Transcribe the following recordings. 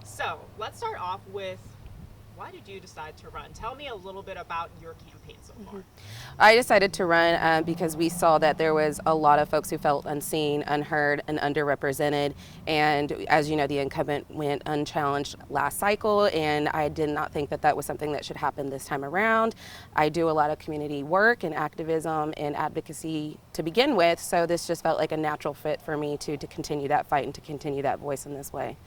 So let's start off with, why did you decide to run? Tell me a little bit about your campaign so far. I decided to run because we saw that there was a lot of folks who felt unseen, unheard, and underrepresented. And as you know, the incumbent went unchallenged last cycle, and I did not think that that was something that should happen this time around. I do a lot of community work and activism and advocacy to begin with, so this just felt like a natural fit for me to continue that fight and to continue that voice in this way.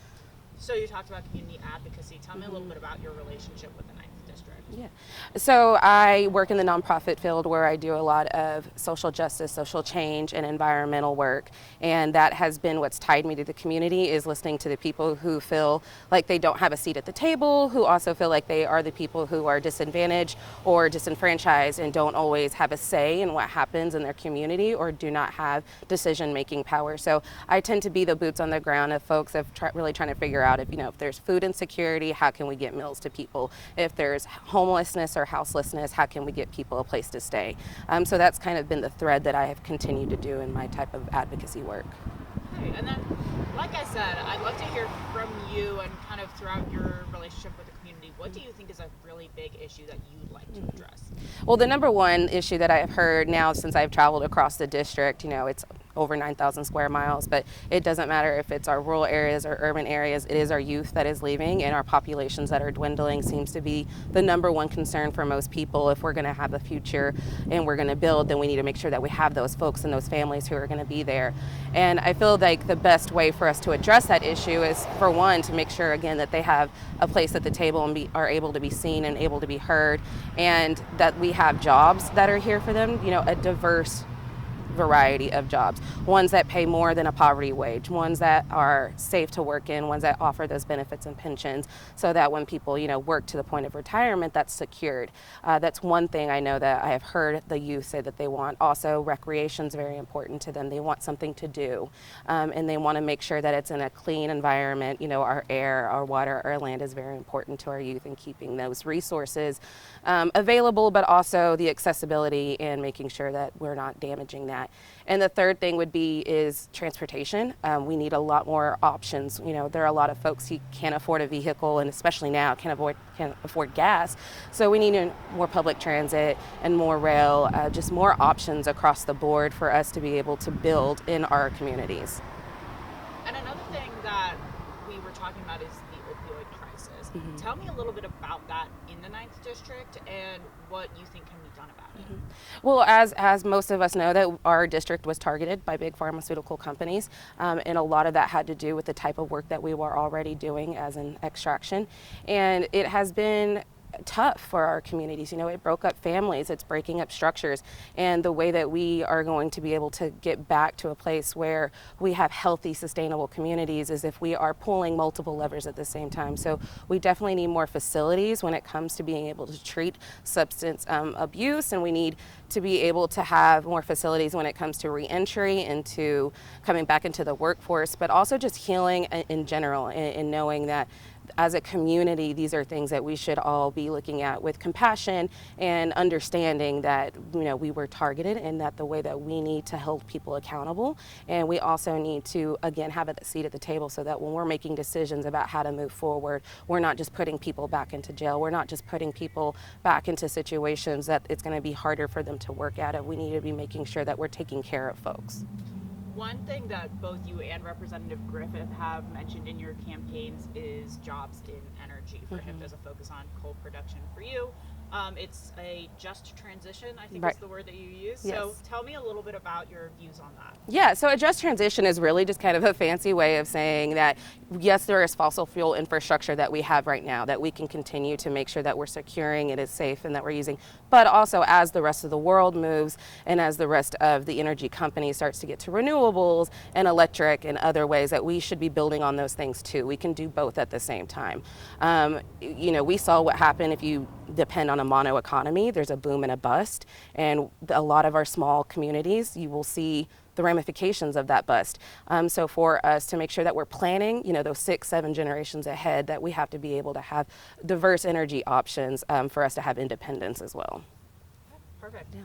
So you talked about community advocacy. Tell me a little bit about your relationship with the Ninth District. Yeah. So I work in the nonprofit field where I do a lot of social justice, social change, and environmental work. And that has been what's tied me to the community, is listening to the people who feel like they don't have a seat at the table, who also feel like they are the people who are disadvantaged or disenfranchised and don't always have a say in what happens in their community or do not have decision-making power. So I tend to be the boots on the ground of folks of really trying to figure out if there's food insecurity, how can we get meals to people? If there's homelessness or houselessness, how can we get people a place to stay? So that's kind of been the thread that I have continued to do in my type of advocacy work. Okay, and then, like I said, I'd love to hear from you and kind of throughout your relationship with the community, what do you think is a really big issue that you'd like to address? Well, the number one issue that I have heard now since I've traveled across the district, it's over 9,000 square miles, but it doesn't matter if it's our rural areas or urban areas, it is our youth that is leaving, and our populations that are dwindling seems to be the number one concern for most people. If we're going to have a future and we're going to build, then we need to make sure that we have those folks and those families who are going to be there. And I feel like the best way for us to address that issue is, for one, to make sure again that they have a place at the table and are able to be seen and able to be heard, and that we have jobs that are here for them, a diverse variety of jobs, ones that pay more than a poverty wage, ones that are safe to work in, ones that offer those benefits and pensions, so that when people work to the point of retirement, that's secured. That's one thing I know that I have heard the youth say that they want. Also, recreation is very important to them. They want something to do, and they want to make sure that it's in a clean environment. Our air, our water, our land is very important to our youth, and keeping those resources available, but also the accessibility and making sure that we're not damaging that. And the third thing is transportation. We need a lot more options. There are a lot of folks who can't afford a vehicle, and especially now can't afford gas. So we need more public transit and more rail, just more options across the board for us to be able to build in our communities. And another thing that we were talking about is the opioid crisis. Mm-hmm. Tell me a little bit about that in the Ninth District and what you think can be done about it. Mm-hmm. Well, as most of us know, that our district was targeted by big pharmaceutical companies, and a lot of that had to do with the type of work that we were already doing as an extraction, and it has been tough for our communities. It broke up families, it's breaking up structures, and the way that we are going to be able to get back to a place where we have healthy, sustainable communities is if we are pulling multiple levers at the same time. So we definitely need more facilities when it comes to being able to treat substance abuse, and we need to be able to have more facilities when it comes to reentry, into coming back into the workforce, but also just healing in general, and knowing that as a community, these are things that we should all be looking at with compassion and understanding that we were targeted, and that the way that we need to hold people accountable, and we also need to again have a seat at the table, so that when we're making decisions about how to move forward, we're not just putting people back into jail, we're not just putting people back into situations that it's going to be harder for them to work out of. We need to be making sure that we're taking care of folks. One thing that both you and Representative Griffith have mentioned in your campaigns is jobs in energy. For him, there's a focus on coal production. For you, it's a just transition, I think, Right. is the word that you use. Yes. So tell me a little bit about your views on that. Yeah, so a just transition is really just kind of a fancy way of saying that, yes, there is fossil fuel infrastructure that we have right now that we can continue to make sure that we're securing, it is safe, and that we're using. But also, as the rest of the world moves, and as the rest of the energy companies starts to get to renewables and electric and other ways, that we should be building on those things too. We can do both at the same time. We saw what happened if you depend on a mono economy. There's a boom and a bust, and a lot of our small communities, you will see the ramifications of that bust. So for us to make sure that we're planning, those 6-7 generations ahead, that we have to be able to have diverse energy options for us to have independence as well. Perfect. Yeah.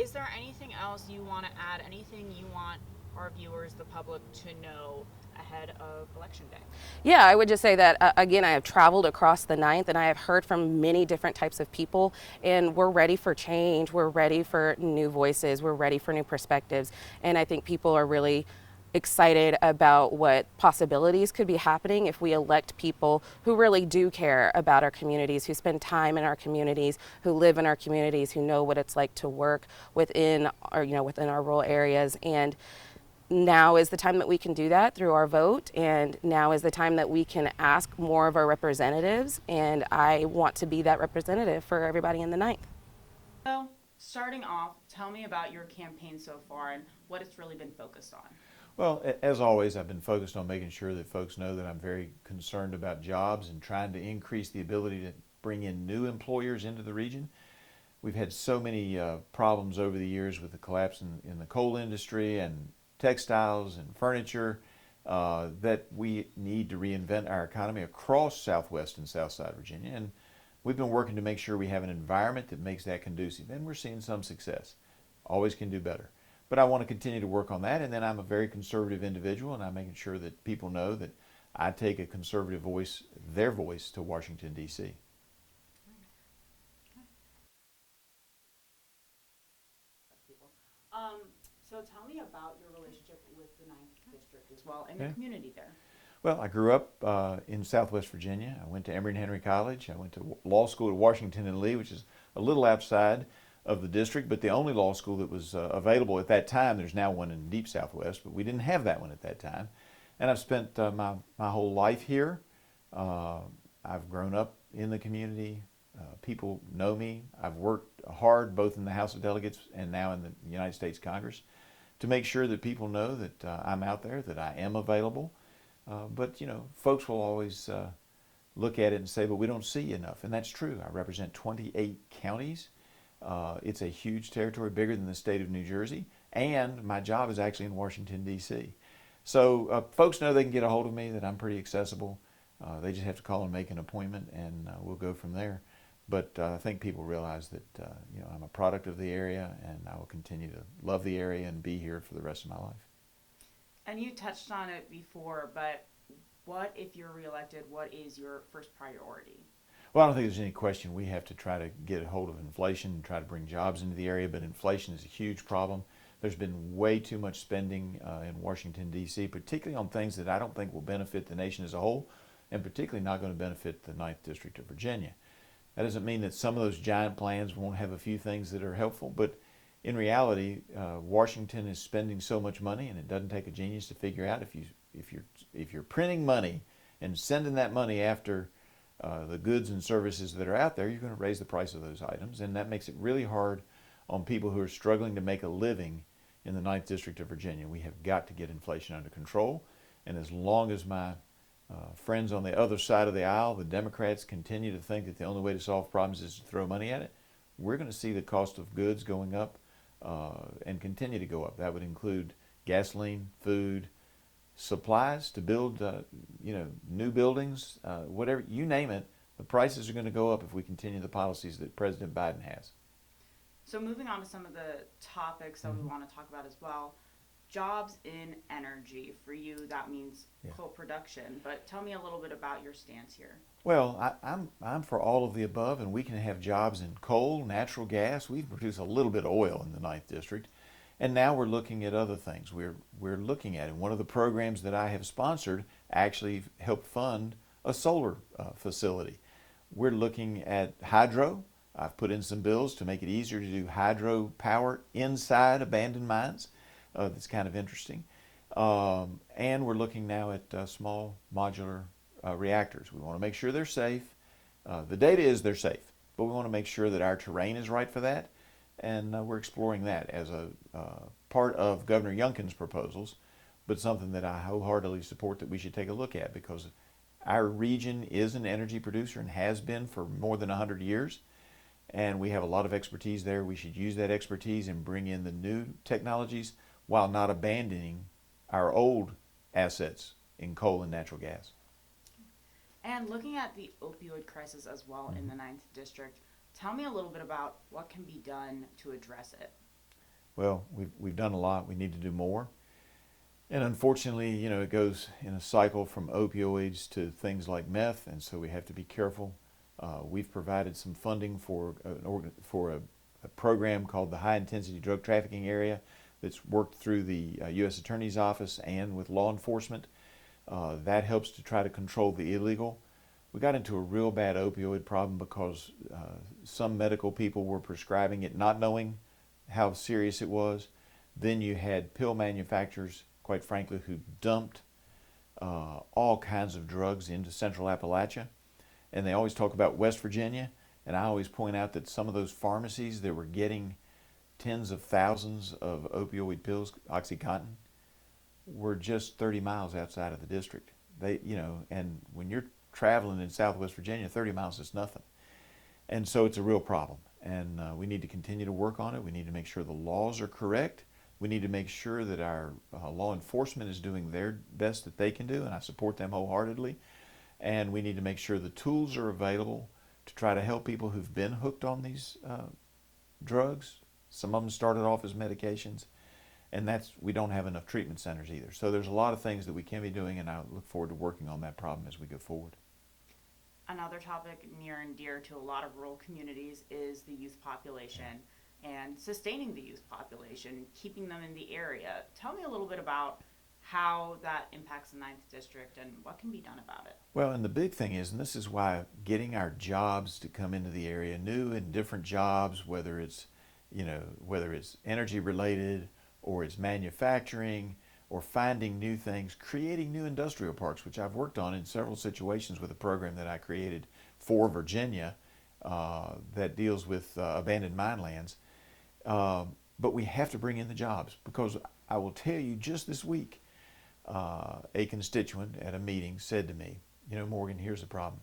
Is there anything else you want to add? Anything you want our viewers, the public, to know ahead of Election Day? Yeah, I would just say that, again, I have traveled across the ninth and I have heard from many different types of people, and we're ready for change. We're ready for new voices. We're ready for new perspectives. And I think people are really excited about what possibilities could be happening if we elect people who really do care about our communities, who spend time in our communities, who live in our communities, who know what it's like to work within our rural areas. And now is the time that we can do that through our vote, and now is the time that we can ask more of our representatives, and I want to be that representative for everybody in the ninth. So, starting off, tell me about your campaign so far and what it's really been focused on. Well, as always, I've been focused on making sure that folks know that I'm very concerned about jobs and trying to increase the ability to bring in new employers into the region. We've had so many problems over the years with the collapse in the coal industry and textiles and furniture that we need to reinvent our economy across Southwest and Southside Virginia. And we've been working to make sure we have an environment that makes that conducive. And we're seeing some success. Always can do better. But I want to continue to work on that. And then I'm a very conservative individual, and I'm making sure that people know that I take a conservative voice, their voice, to Washington, D.C. So tell me about your relationship with the Ninth District as well and the community there. Well, I grew up in Southwest Virginia. I went to Emory and Henry College. I went to law school at Washington and Lee, which is a little outside of the district, but the only law school that was available at that time. There's now one in deep Southwest, but we didn't have that one at that time. And I've spent my whole life here. I've grown up in the community. People know me. I've worked hard both in the House of Delegates and now in the United States Congress to make sure that people know that I'm out there, that I am available. But, folks will always look at it and say, but we don't see enough. And that's true. I represent 28 counties. It's a huge territory, bigger than the state of New Jersey. And my job is actually in Washington, D.C. So folks know they can get a hold of me, that I'm pretty accessible. They just have to call and make an appointment, and we'll go from there. But I think people realize that I'm a product of the area, and I will continue to love the area and be here for the rest of my life. And you touched on it before, but what if you're reelected? What is your first priority? Well, I don't think there's any question we have to try to get a hold of inflation and try to bring jobs into the area, but inflation is a huge problem. There's been way too much spending in Washington, D.C., particularly on things that I don't think will benefit the nation as a whole, and particularly not going to benefit the 9th District of Virginia. That doesn't mean that some of those giant plans won't have a few things that are helpful, but in reality, Washington is spending so much money, and it doesn't take a genius to figure out if you're printing money and sending that money after the goods and services that are out there, you're going to raise the price of those items, and that makes it really hard on people who are struggling to make a living in the 9th District of Virginia. We have got to get inflation under control, and as long as my friends on the other side of the aisle, the Democrats, continue to think that the only way to solve problems is to throw money at it, we're going to see the cost of goods going up and continue to go up. That would include gasoline, food, supplies to build new buildings, whatever, you name it. The prices are going to go up if we continue the policies that President Biden has. So moving on to some of the topics that we want to talk about as well. Jobs in energy. For you, that means coal production. But tell me a little bit about your stance here. Well, I'm for all of the above, and we can have jobs in coal, natural gas. We produce a little bit of oil in the 9th District, and now we're looking at other things. We're looking at it. One of the programs that I have sponsored actually helped fund a solar facility. We're looking at hydro. I've put in some bills to make it easier to do hydro power inside abandoned mines. That's kind of interesting. And we're looking now at small modular reactors. We want to make sure they're safe. The data is they're safe, but we want to make sure that our terrain is right for that. And we're exploring that as a part of Governor Youngkin's proposals, but something that I wholeheartedly support that we should take a look at, because our region is an energy producer and has been for more than 100 years. And we have a lot of expertise there. We should use that expertise and bring in the new technologies while not abandoning our old assets in coal and natural gas. And looking at the opioid crisis as well in the 9th District, tell me a little bit about what can be done to address it. Well, we've done a lot. We need to do more. And unfortunately, you know, it goes in a cycle from opioids to things like meth, and so we have to be careful. We've provided some funding for a program called the High Intensity Drug Trafficking Area that's worked through the U.S. Attorney's Office and with law enforcement. That helps to try to control the illegal. We got into a real bad opioid problem because some medical people were prescribing it not knowing how serious it was. Then you had pill manufacturers, quite frankly, who dumped all kinds of drugs into Central Appalachia. And they always talk about West Virginia, and I always point out that some of those pharmacies that were getting tens of thousands of opioid pills, OxyContin, were just 30 miles outside of the district. And when you're traveling in Southwest Virginia, 30 miles is nothing. And so it's a real problem. And we need to continue to work on it. We need to make sure the laws are correct. We need to make sure that our law enforcement is doing their best that they can do, and I support them wholeheartedly. And we need to make sure the tools are available to try to help people who've been hooked on these drugs. Some of them started off as medications, and we don't have enough treatment centers either. So there's a lot of things that we can be doing, and I look forward to working on that problem as we go forward. Another topic near and dear to a lot of rural communities is the youth population and sustaining the youth population, keeping them in the area. Tell me a little bit about how that impacts the 9th District and what can be done about it. Well, and the big thing is, and this is why getting our jobs to come into the area, new and different jobs, whether it's energy related or it's manufacturing or finding new things, creating new industrial parks, which I've worked on in several situations with a program that I created for Virginia that deals with abandoned mine lands. But we have to bring in the jobs, because I will tell you, just this week, a constituent at a meeting said to me, Morgan, here's the problem.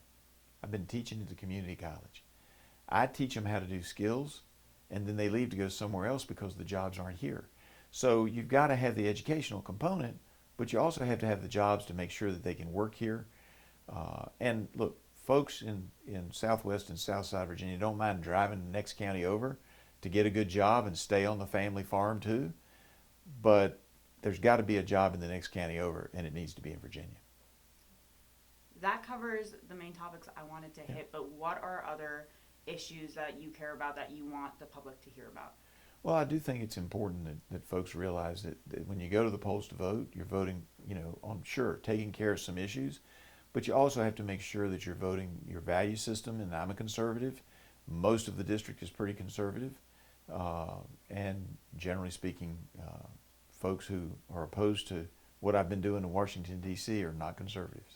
I've been teaching at the community college. I teach them how to do skills, and then they leave to go somewhere else because the jobs aren't here. So you've got to have the educational component, but you also have to have the jobs to make sure that they can work here. And look, folks in Southwest and Southside Virginia don't mind driving the next county over to get a good job and stay on the family farm too. But there's got to be a job in the next county over, and it needs to be in Virginia. That covers the main topics I wanted to hit, but what are other issues that you care about that you want the public to hear about? Well, I do think it's important that folks realize that when you go to the polls to vote, you're voting, on taking care of some issues, but you also have to make sure that you're voting your value system, and I'm a conservative. Most of the district is pretty conservative, and generally speaking, folks who are opposed to what I've been doing in Washington, D.C. are not conservatives.